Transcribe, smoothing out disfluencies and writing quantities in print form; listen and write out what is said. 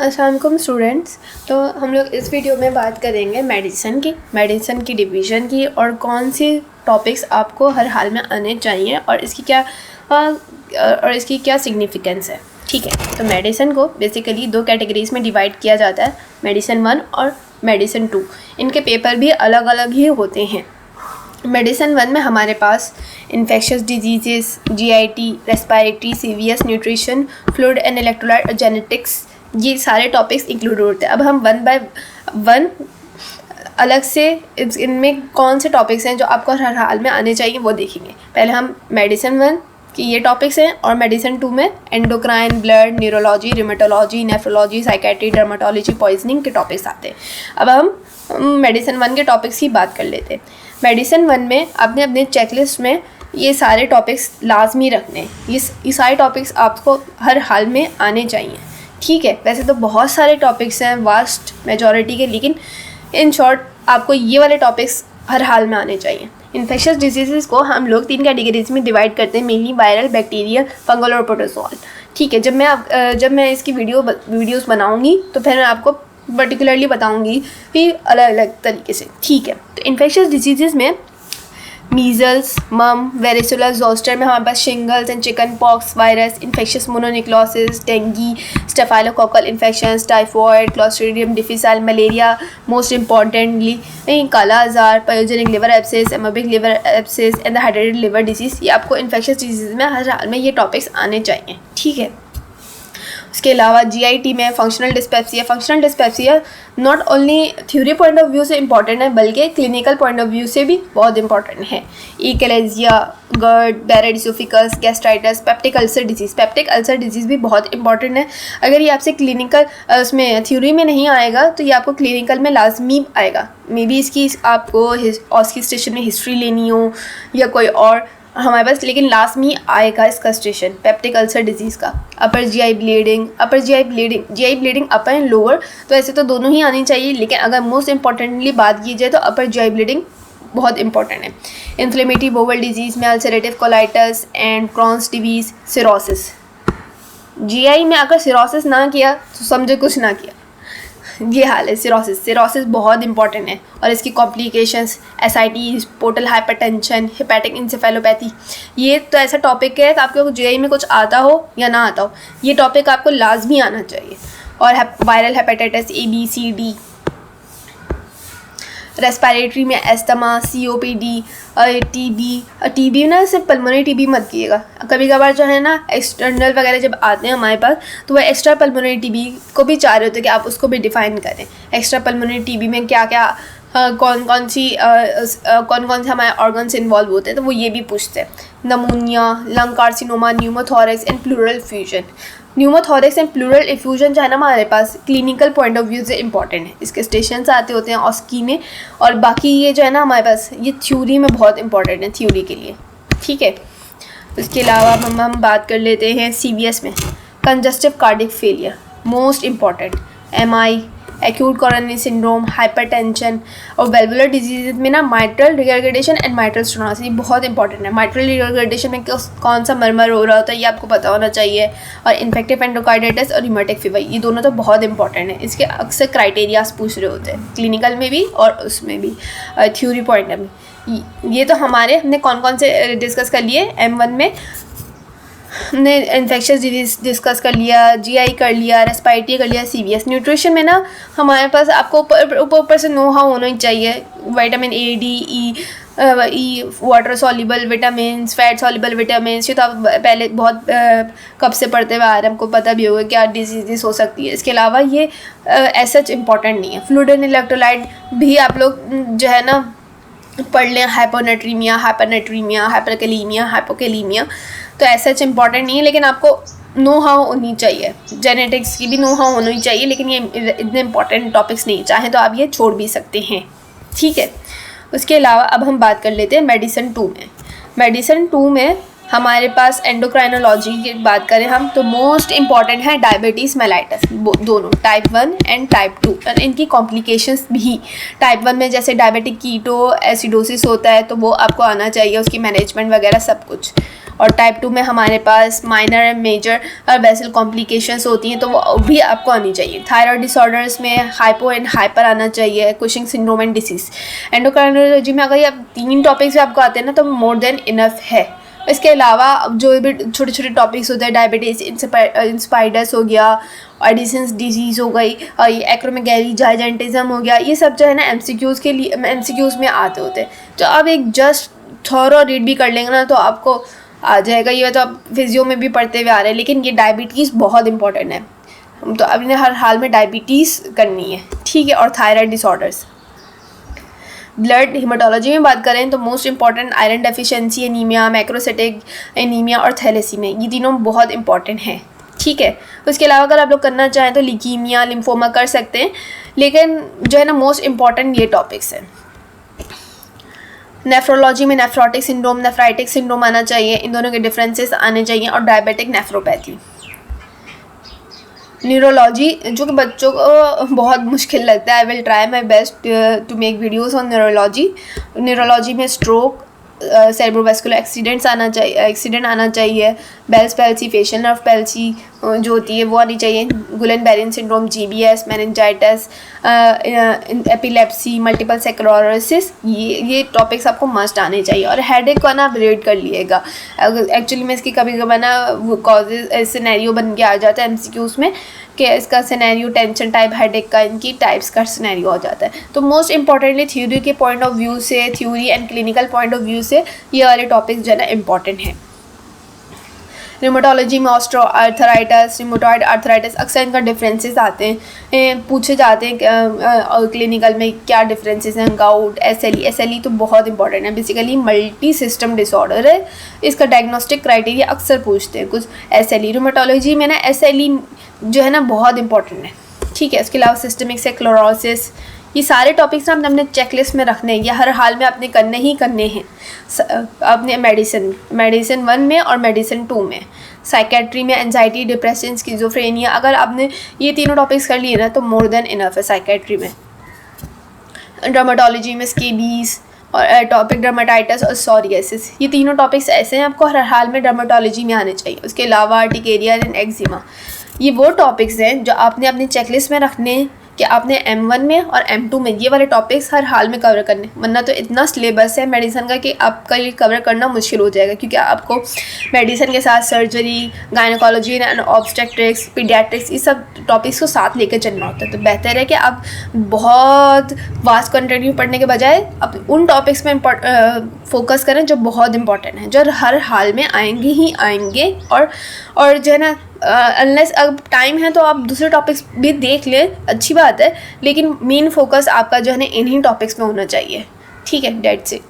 अस्सलाम वालेकुम स्टूडेंट्स। तो हम लोग इस वीडियो में बात करेंगे मेडिसिन की डिवीज़न की और कौन सी टॉपिक्स आपको हर हाल में आने चाहिए और इसकी क्या सिग्निफिकेंस है। ठीक है, तो मेडिसिन को बेसिकली दो कैटेगरीज़ में डिवाइड किया जाता है, मेडिसिन 1 और मेडिसिन 2। इनके पेपर भी अलग अलग ही होते हैं। मेडिसिन 1 में हमारे पास infectious diseases, GIT, respiratory, CVS, nutrition, fluid and electrolyte और जेनेटिक्स, ये सारे टॉपिक्स इंक्लूड होते हैं। अब हम 1 बाय 1 अलग से इनमें कौन से टॉपिक्स हैं जो आपको हर हाल में आने चाहिए वो देखेंगे। पहले हम मेडिसिन 1 कि ये टॉपिक्स हैं और मेडिसिन 2 में endocrine, blood, neurology, rheumatology, nephrology, psychiatry, dermatology, poisoning के टॉपिक्स आते हैं। अब हम मेडिसिन 1 के टॉपिक्स की बात कर लेते हैं। मेडिसिन 1 में आपने अपने चेकलिस्ट में ये सारे टॉपिक्स लाजमी रखने, ये सारे टॉपिक्स आपको हर हाल में आने चाहिए। ठीक है, वैसे तो बहुत सारे टॉपिक्स हैं वास्ट मेजॉरिटी के, लेकिन इन शॉर्ट आपको ये वाले टॉपिक्स हर हाल में आने चाहिए। इन्फेक्शस डिजीज़ को हम लोग 3 कैटेगरीज में डिवाइड करते हैं, मेनली वायरल, बैक्टीरियल, फंगल और प्रोटोजोअल। ठीक है, जब मैं इसकी वीडियोस बनाऊंगी तो फिर मैं आपको पर्टिकुलरली बताऊंगी कि अलग अलग तरीके से। ठीक है, तो इन्फेक्शस डिजीज़ में मीज़ल्स, मम, वेरिसोला जोस्टर में हमारे पास shingles and chicken pox virus, infectious mononucleosis, dengue, staphylococcal infections, typhoid, clostridium difficile, malaria, most importantly kala azar, pyogenic liver abscess, amoebic liver abscess and the hydrated liver disease. ये आपको infectious disease में हर हाल में ये topics आने चाहिए। ठीक है, उसके अलावा GIT में functional dyspepsia not only theory point of view से इम्पॉर्टेंट है बल्कि क्लिनिकल पॉइंट ऑफ व्यू से भी बहुत इंपॉर्टेंट है। ईकेलेजिया, गर्ड, बैरेड इसोफिकस, गैस्ट्राइटिस, पेप्टिक अल्सर डिजीज़ भी बहुत इंपॉर्टेंट है। अगर ये आपसे क्लिनिकल उसमें थ्योरी में नहीं आएगा तो ये आपको क्लिनिकल में लाजमी आएगा। मे बी इसकी आपको ऑस्की स्टेशन में हिस्ट्री लेनी हो या कोई और हमारे पास, लेकिन लास्ट में आएगा इसका स्टेशन पेप्टिक अल्सर डिजीज़ का। अपर GI bleeding upper and lower, तो ऐसे तो दोनों ही आनी चाहिए, लेकिन अगर मोस्ट इंपॉर्टेंटली बात की जाए तो अपर GI ब्लीडिंग बहुत इंपॉर्टेंट है। इन्फ्लेमेटरी बोवल डिजीज़ में ulcerative colitis and Crohn's disease, cirrhosis. GI में अगर सिरोसिस ना किया तो समझो कुछ ना किया, ये हाल है। सिरोसिस बहुत इंपॉर्टेंट है और इसकी complications SIT, portal hypertension, hepatic encephalopathy, ये तो ऐसा टॉपिक है कि आपको GI में कुछ आता हो या ना आता हो, ये टॉपिक आपको लाजमी आना चाहिए। और viral hepatitis A, B, C, D। Respiratory में एस्थमा, COPD, TB ना, सिर्फ पल्मोनरी TB मत कीजिएगा। कभी कभार जो है ना एक्सटर्नल वगैरह जब आते हैं हमारे पास तो वह एक्स्ट्रा पल्मोनरी TB को भी चाह रहे होते हैं कि आप उसको भी डिफ़ाइन करें। एक्स्ट्रा पल्मोनरी TB में क्या क्या कौन कौन से हमारे ऑर्गन्स इन्वॉल्व होते हैं, तो वो ये भी पूछते हैं। नमूनिया, lung carcinoma, pneumothorax and pleural effusion. Pneumothorax and pleural effusion जो है ना हमारे पास क्लिनिकल पॉइंट ऑफ व्यू से इंपॉर्टेंट है, इसके स्टेशन आते होते हैं ऑस्की में, और बाकी ये जो है ना हमारे पास ये थ्योरी में बहुत इंपॉर्टेंट है, थ्योरी के लिए। ठीक है, इसके अलावा हम बात कर लेते हैं CVS में congestive cardiac failure, most important, MI, acute coronary syndrome, hypertension और वेल्वुलर डिजीज में ना माइट्रल रिगर्गेटेशन एंड माइट्रल स्टेनोसिस, ये बहुत इंपॉर्टेंट है। माइट्रल रिगर्गेटेशन में कौन सा मरमर हो रहा होता है ये आपको पता होना चाहिए, और इन्फेक्टिव एंडोकार्डाइटिस और रिमेटिक फीवर, ये दोनों तो बहुत इंपॉर्टेंट है। इसके अक्सर क्राइटेरियाज पूछ रहे होते हैं क्लिनिकल में भी और उसमें भी थ्योरी पॉइंट में भी। ये तो हमने कौन से डिस्कस कर लिए। M1 में हमने इन्फेक्शस डिजीज डिस्कस कर लिया, GI कर लिया, रेस्पिरेटरी कर लिया, CVS। न्यूट्रिशन में ना हमारे पास आपको ऊपर से नो हाउ होना ही चाहिए। Vitamin A, D, E, water soluble vitamin, fat soluble vitamin, ये तो आप पहले बहुत कब से पढ़ते हुए आ रहे हैं, हमको पता भी होगा क्या डिजीज़ हो सकती है। इसके अलावा ये सच इम्पॉर्टेंट नहीं है। फ्लूइड एंड इलेक्ट्रोलाइट भी आप लोग जो है ना पढ़ लें, हाइपोनेट्रीमिया, हाइपरकैलीमिया, हाइपोकैलीमिया, तो ऐसा इम्पॉर्टेंट नहीं है, लेकिन आपको नो हाउ होनी चाहिए। जेनेटिक्स की भी नो हाउ होनी चाहिए, लेकिन ये इतने इंपॉर्टेंट टॉपिक्स नहीं, चाहे तो आप ये छोड़ भी सकते हैं। ठीक है, उसके अलावा अब हम बात कर लेते हैं मेडिसिन 2 में। मेडिसिन 2 में हमारे पास एंडोक्राइनोलॉजी की बात करें हम तो मोस्ट इम्पॉर्टेंट है डायबिटीज़ मेलाइटस, दोनों टाइप 1 एंड टाइप 2, और इनकी कॉम्प्लिकेशंस भी। टाइप 1 में जैसे डायबिटिक कीटो एसिडोसिस होता है तो वो आपको आना चाहिए, उसकी मैनेजमेंट वगैरह सब कुछ। और टाइप 2 में हमारे पास minor and major vessel complications होती हैं तो वो भी आपको आनी चाहिए। थायराइड डिसऑर्डर्स में हाइपो एंड हाइपर आना चाहिए, Cushing syndrome and disease. Endocrinology में अगर ये 3 टॉपिक्स आपको आते हैं ना तो मोर देन इनफ है। इसके अलावा जो भी छोटे छोटे टॉपिक्स होते हैं, डायबिटीज़ इंस्पाइडस हो गया, एडिसन्स डिजीज़ हो गई, एक्रोमेगैली जाइजेंटिज्म हो गया, ये सब जो है ना एमसीक्यूज़ के लिए एमसीक्यूज़ में आते होते हैं। तो आप एक जस्ट थॉरो रीड भी कर लेंगे ना तो आपको आ जाएगा। ये तो आप फिजियो में भी पढ़ते हुए आ रहे हैं, लेकिन ये डायबिटीज़ बहुत इंपॉर्टेंट है, तो आपने हर हाल में डायबिटीज़ करनी है, ठीक है। और थायराइड डिसऑर्डर्स। ब्लड हेमाटोलॉजी में बात करें तो most important iron deficiency anaemia, macrocytic anaemia और थैलेसीमिया, ये तीनों बहुत इंपॉर्टेंट हैं, ठीक है। उसके अलावा अगर आप लोग करना चाहें तो लीकीमिया, लिम्फोमा कर सकते हैं, लेकिन जो है ना मोस्ट इंपॉर्टेंट ये टॉपिक्स हैं। नेफ्रोलॉजी में नेफ्रोटिक सिंड्रोम, नेफ्राइटिक सिंड्रोम आना चाहिए, इन दोनों के डिफरेंसेस आने चाहिए, और डायबिटिक नेफ्रोपैथी। न्यूरोलॉजी जो कि बच्चों को बहुत मुश्किल लगता है, I will try my best to make videos on neurology. Neurology में स्ट्रोक, सेरेब्रोवास्कुलर एक्सीडेंट आना चाहिए, Bell's palsy, facial nerve palsy जो होती है वो आनी चाहिए, Guillain Barre syndrome, GBS, meningitis, epilepsy, multiple sclerosis, ये टॉपिक्स आपको मस्ट आने चाहिए। और हेडेक को ना आप रीड कर लिएगा, एक्चुअली में इसकी कभी कभी ना वो कॉजेज सिनेरियो बन के आ जाता है एमसीक्यूज़ में कि इसका सिनेरियो टेंशन टाइप हेडेक का, इनकी टाइप्स का सिनेरियो हो जाता है। तो मोस्ट इंपॉर्टेंटली थ्योरी के पॉइंट ऑफ व्यू से, theory and clinical point of view से ये वाले टॉपिक्स जो है ना इंपॉर्टेंट हैं। रिमोटोलॉजी में ऑस्टियोआर्थराइटिस, रिमोटॉइड आर्थराइटिस, अक्सर इनका डिफरेंसेस आते हैं, पूछे जाते हैं क्लिनिकल में क्या डिफरेंसेस हैं। गाउट, एसएलई तो बहुत इंपॉर्टेंट है, बेसिकली मल्टी सिस्टम डिसऑर्डर है, इसका डायग्नोस्टिक क्राइटेरिया अक्सर पूछते हैं कुछ। एसएलई रिमोटोलॉजी में ना एसएलई जो है ना बहुत इंपॉर्टेंट है, ठीक है। इसके अलावा सिस्टमिक स्क्लेरोसिस, ये सारे टॉपिक्स ना अपने अपने में रखने हैं, ये हर हाल में आपने करने ही करने हैं अपने मेडिसिन 1 में और मेडिसिन 2 में। साइकेट्री में एंजाइटी, डिप्रेशन, स्किज़ोफ्रेनिया, अगर आपने ये तीनों टॉपिक्स कर लिए ना तो मोर देन इनफ है साइकेट्री में। डर्मेटोलॉजी में स्केबीज और एटोपिक डर्मेटाइटिस और सोरियासिस, ये तीनों टॉपिक्स ऐसे हैं आपको हर हाल में डर्मेटोलॉजी में आने चाहिए। उसके अलावा आर्टिकेरिया एंड एक्जिमा, ये वो टॉपिक्स हैं जो आपने अपनी चेकलिस्ट में रखने कि आपने M1 में और M2 में ये वाले टॉपिक्स हर हाल में कवर करने, वरना तो इतना सिलेबस है मेडिसिन का कि आपका ये कवर करना मुश्किल हो जाएगा, क्योंकि आपको मेडिसिन के साथ surgery, gynaecology and obstetrics, paediatrics, ये सब टॉपिक्स को साथ लेकर चलना होता है। तो बेहतर है कि आप बहुत वास्ट कंटेंट पढ़ने के बजाय आप उन टॉपिक्स में फोकस करें जो बहुत इंपॉर्टेंट हैं, जो हर हाल में आएंगे ही आएंगे। और जो है ना अनलेस अब टाइम है तो आप दूसरे टॉपिक्स भी देख लें, अच्छी बात है, लेकिन मेन फोकस आपका जो है ना इन्हीं टॉपिक्स में होना चाहिए, ठीक है। That's it.